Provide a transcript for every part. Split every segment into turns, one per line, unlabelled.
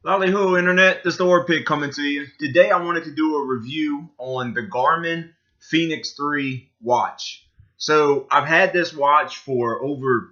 Lolly ho, internet. This is the Orpig coming to you. Today I wanted to do a review on the Garmin Fenix 3 watch. So I've had this watch for over,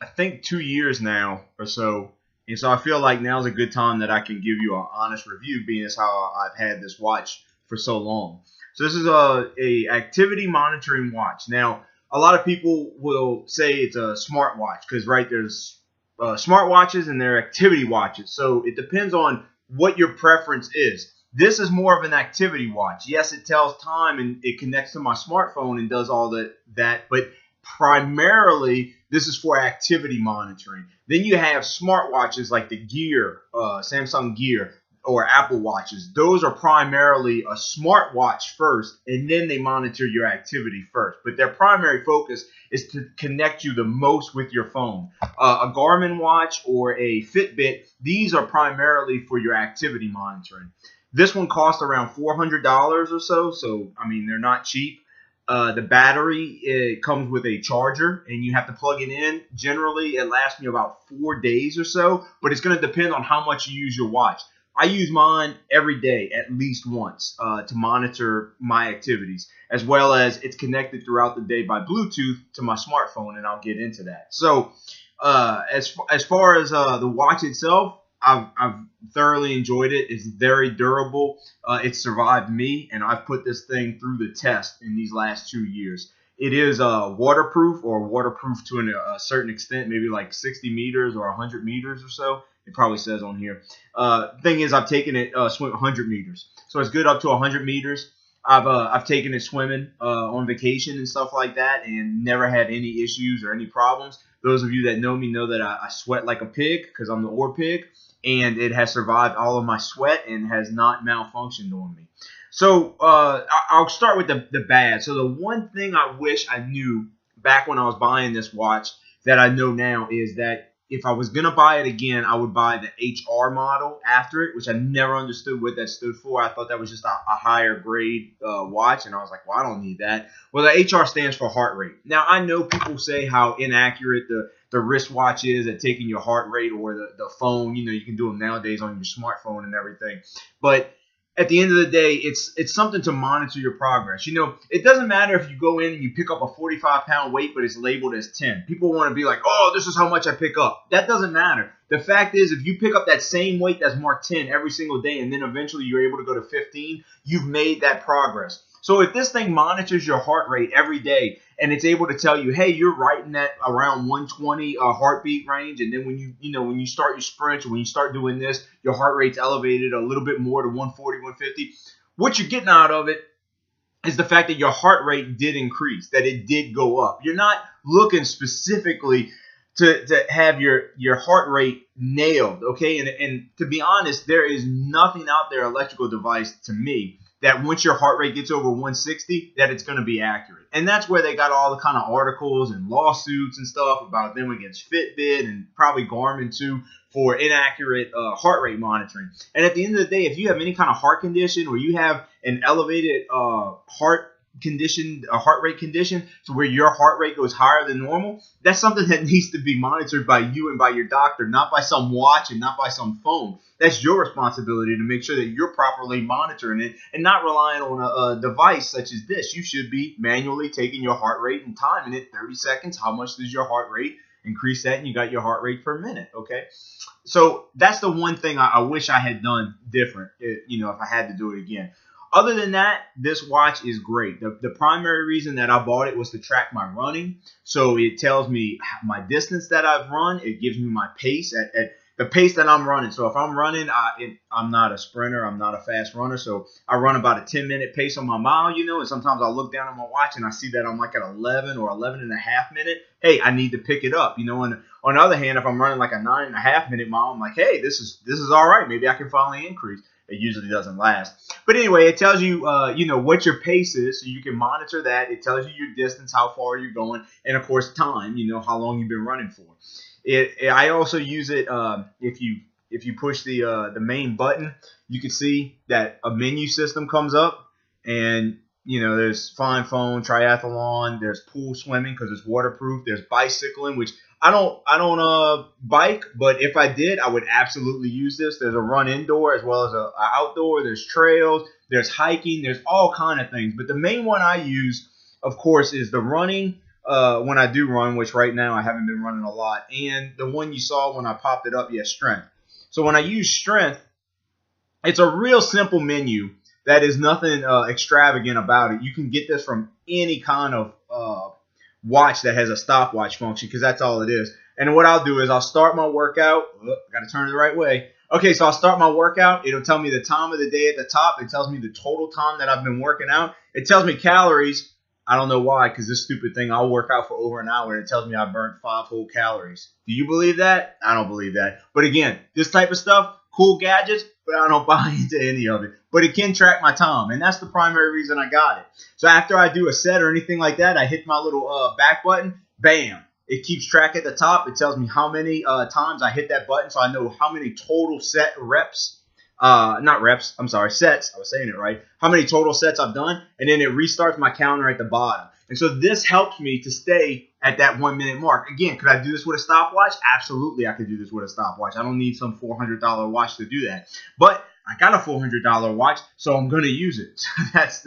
I think, 2 years now or so. And so I feel like now's a good time that I can give you an honest review, being as how I've had this watch for so long. So this is a activity monitoring watch. Now, a lot of people will say it's a smartwatch because, right, there's smartwatches and their activity watches. So it depends on what your preference is. This is more of an activity watch. Yes, it tells time and it connects to my smartphone and does all that, but primarily this is for activity monitoring. Then you have smartwatches like the Gear, Samsung Gear, or Apple Watches. Those are primarily a smartwatch first, and then they monitor your activity first. But their primary focus is to connect you the most with your phone. A Garmin watch or a Fitbit, these are primarily for your activity monitoring. This one costs around $400 or so, so I mean, they're not cheap. The battery, it comes with a charger, and you have to plug it in. Generally, it lasts me about 4 days or so, but it's going to depend on how much you use your watch. I use mine every day at least once to monitor my activities, as well as it's connected throughout the day by Bluetooth to my smartphone, and I'll get into that. So as far as the watch itself, I've thoroughly enjoyed it. It's very durable. It's survived me, and I've put this thing through the test in these last 2 years. It is waterproof to a certain extent, maybe like 60 meters or 100 meters or so. It probably says on here. Thing is, I've taken it swim 100 meters, so it's good up to 100 meters. I've taken it swimming on vacation and stuff like that, and never had any issues or any problems. Those of you that know me know that I sweat like a pig because I'm the Orpig, and it has survived all of my sweat and has not malfunctioned on me. So I'll start with the bad. So the one thing I wish I knew back when I was buying this watch that I know now is that if I was going to buy it again, I would buy the HR model after it, which I never understood what that stood for. I thought that was just a higher grade watch, and I was like, well, I don't need that. Well, the HR stands for heart rate. Now, I know people say how inaccurate the wristwatch is at taking your heart rate, or the phone. You know, you can do them nowadays on your smartphone and everything. But at the end of the day, it's something to monitor your progress. You know, it doesn't matter if you go in and you pick up a 45-pound weight, but it's labeled as 10. People want to be like, oh, this is how much I pick up. That doesn't matter. The fact is, if you pick up that same weight that's marked 10 every single day, and then eventually you're able to go to 15, you've made that progress. So if this thing monitors your heart rate every day, and it's able to tell you, hey, you're right in that around 120 heartbeat range, and then when you start your sprint, or when you start doing this, your heart rate's elevated a little bit more to 140, 150. What you're getting out of it is the fact that your heart rate did increase, that it did go up. You're not looking specifically to have your heart rate nailed, okay? And to be honest, there is nothing out there, electrical device to me, that once your heart rate gets over 160, that it's going to be accurate. And that's where they got all the kind of articles and lawsuits and stuff about them against Fitbit and probably Garmin too for inaccurate heart rate monitoring. And at the end of the day, if you have any kind of heart condition, or you have an elevated heart rate condition to where your heart rate goes higher than normal, that's something that needs to be monitored by you and by your doctor, not by some watch and not by some phone. That's your responsibility to make sure that you're properly monitoring it and not relying on a device such as this. You should be manually taking your heart rate and timing it 30 seconds. How much does your heart rate? Increase that, and you got your heart rate per minute, okay? So that's the one thing I wish I had done different, if I had to do it again. Other than that, this watch is great. The primary reason that I bought it was to track my running. So it tells me my distance that I've run. It gives me my pace at the pace that I'm running. So if I'm running, I'm not a sprinter. I'm not a fast runner. So I run about a 10-minute pace on my mile, and sometimes I'll look down at my watch and I see that I'm like at 11 or 11 and a half minute. Hey, I need to pick it up, And on the other hand, if I'm running like a 9.5-minute mile, I'm like, hey, this is all right. Maybe I can finally increase. It usually doesn't last. But anyway, it tells you, what your pace is, so you can monitor that. It tells you your distance, how far you're going, and of course time, how long you've been running for. I also use it if you push the main button, you can see that a menu system comes up, and there's fine phone, triathlon, there's pool swimming because it's waterproof, there's bicycling, which I don't bike, but if I did, I would absolutely use this. There's a run indoor as well as a outdoor. There's trails, there's hiking, there's all kind of things. But the main one I use, of course, is the running. When I do run, which right now I haven't been running a lot, and the one you saw when I popped it up, strength. So when I use strength, it's a real simple menu that is nothing extravagant about it. You can get this from any kind of watch that has a stopwatch function because that's all it is. And what I'll do is I'll start my workout. Got to turn it the right way. Okay, so I'll start my workout. It'll tell me the time of the day at the top. It tells me the total time that I've been working out. It tells me calories. I don't know why, because this stupid thing, I'll work out for over an hour and it tells me I burnt 5 whole calories. Do you believe that? I don't believe that. But again, this type of stuff, cool gadgets, but I don't buy into any of it. But it can track my time, and that's the primary reason I got it. So after I do a set or anything like that, I hit my little back button, bam. It keeps track at the top. It tells me how many times I hit that button, so I know how many total set reps. Not reps, I'm sorry, sets. I was saying it right. How many total sets I've done, and then it restarts my counter at the bottom. And so this helps me to stay at that 1 minute mark. Again, could I do this with a stopwatch? Absolutely, I could do this with a stopwatch. I don't need some $400 watch to do that. But I got a $400 watch, so I'm gonna use it. that's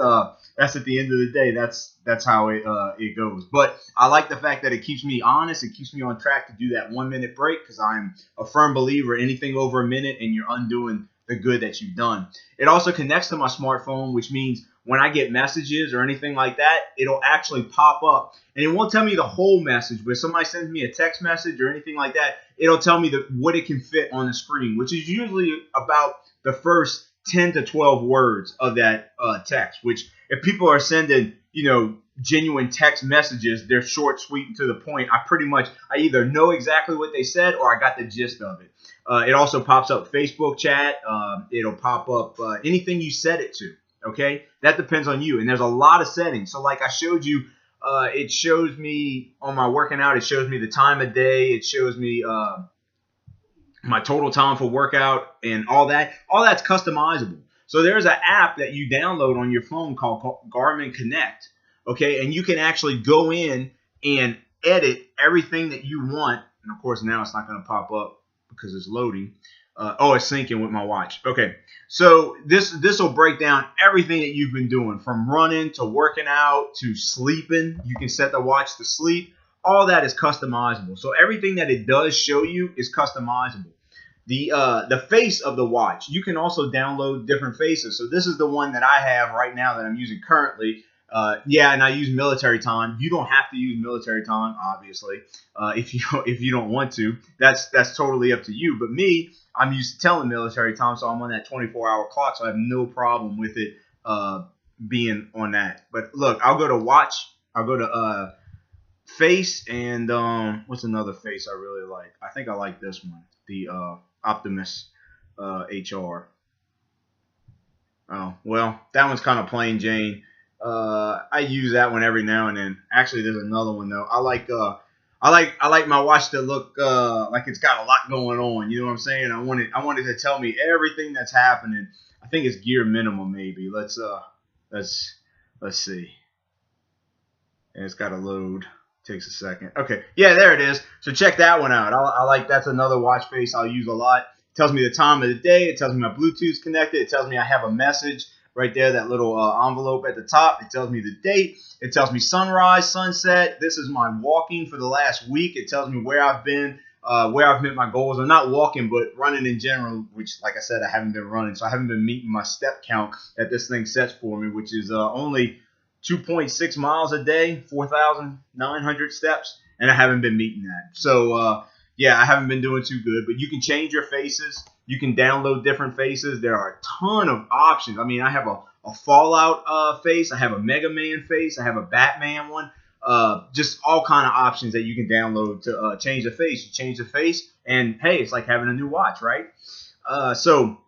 at the end of the day. That's how it goes. But I like the fact that it keeps me honest. It keeps me on track to do that 1 minute break because I'm a firm believer anything over a minute and you're undoing the good that you've done. It also connects to my smartphone, which means when I get messages or anything like that, it'll actually pop up. And it won't tell me the whole message, but if somebody sends me a text message or anything like that, it'll tell me what it can fit on the screen, which is usually about the first 10 to 12 words of that text, which if people are sending, genuine text messages, they're short, sweet, and to the point. I either know exactly what they said or I got the gist of it. It also pops up Facebook chat. It'll pop up anything you set it to. Okay, that depends on you. And there's a lot of settings. So like I showed you, it shows me on my working out, it shows me the time of day. It shows me my total time for workout and all that. All that's customizable. So there's an app that you download on your phone called Garmin Connect. Okay, and you can actually go in and edit everything that you want. And of course, now it's not going to pop up because it's loading. It's syncing with my watch. Okay, so this will break down everything that you've been doing from running to working out to sleeping. You can set the watch to sleep. All that is customizable. So everything that it does show you is customizable. The face of the watch, you can also download different faces. So this is the one that I have right now that I'm using currently. And I use military time. You don't have to use military time, obviously, if you don't want to. That's totally up to you. But me, I'm used to telling military time, so I'm on that 24-hour clock, so I have no problem with it being on that. But look, I'll go to watch. I'll go to face, and what's another face I really like? I think I like this one, the Optimus HR. Oh, well, that one's kind of plain Jane. I use that one every now and then. Actually, there's another one though. I like my watch to look like it's got a lot going on. You know what I'm saying? I want it to tell me everything that's happening. I think it's gear minimum maybe. Let's see. And it's got to load. Takes a second. Okay, yeah, there it is. So check that one out. I like that's another watch face I'll use a lot. It tells me the time of the day. It tells me my Bluetooth's connected. It tells me I have a message right there, that little envelope at the top. It tells me the date. It tells me sunrise, sunset. This is my walking for the last week. It tells me where I've been, where I've met my goals. I'm not walking, but running in general, which, like I said, I haven't been running. So I haven't been meeting my step count that this thing sets for me, which is only 2.6 miles a day, 4,900 steps, and I haven't been meeting that. So, I haven't been doing too good. But you can change your faces. You can download different faces. There are a ton of options. I mean, I have a Fallout face. I have a Mega Man face. I have a Batman one. Just all kind of options that you can download to change the face. You change the face, and hey, it's like having a new watch, right? So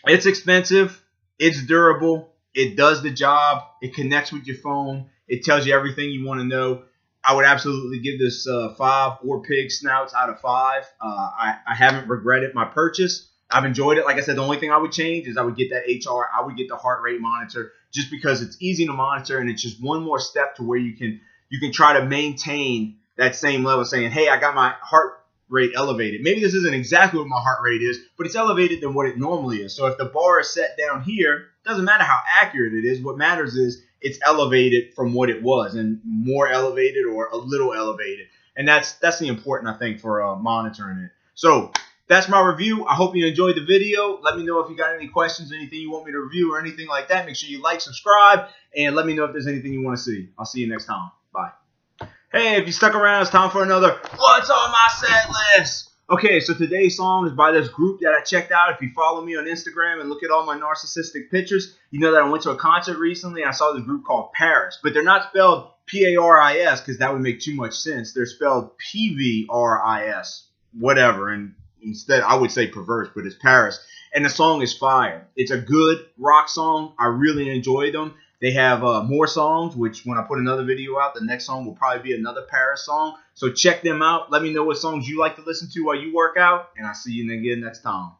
it's expensive. It's durable. It does the job. It connects with your phone. It tells you everything you want to know. I would absolutely give this 5 Orpig snouts out of 5. I haven't regretted my purchase. I've enjoyed it. Like I said, the only thing I would change is I would get that HR. I would get the heart rate monitor just because it's easy to monitor and it's just one more step to where you can try to maintain that same level, saying, hey, I got my heart rate elevated. Maybe this isn't exactly what my heart rate is, but it's elevated than what it normally is. So if the bar is set down here, it doesn't matter how accurate it is. What matters is it's elevated from what it was, and more elevated or a little elevated. And that's the important, I think, for monitoring it. So that's my review. I hope you enjoyed the video. Let me know if you got any questions, anything you want me to review or anything like that. Make sure you like, subscribe, and let me know if there's anything you want to see. I'll see you next time. Bye. Hey, if you stuck around, it's time for another What's on My Set List? Okay, so today's song is by this group that I checked out. If you follow me on Instagram and look at all my narcissistic pictures, you know that I went to a concert recently and I saw this group called Paris. But they're not spelled P-A-R-I-S because that would make too much sense. They're spelled P-V-R-I-S, whatever. And instead, I would say perverse, but it's Paris. And the song is fire. It's a good rock song. I really enjoy them. They have more songs, which when I put another video out, the next song will probably be another Paris song. So check them out. Let me know what songs you like to listen to while you work out. And I'll see you again next time.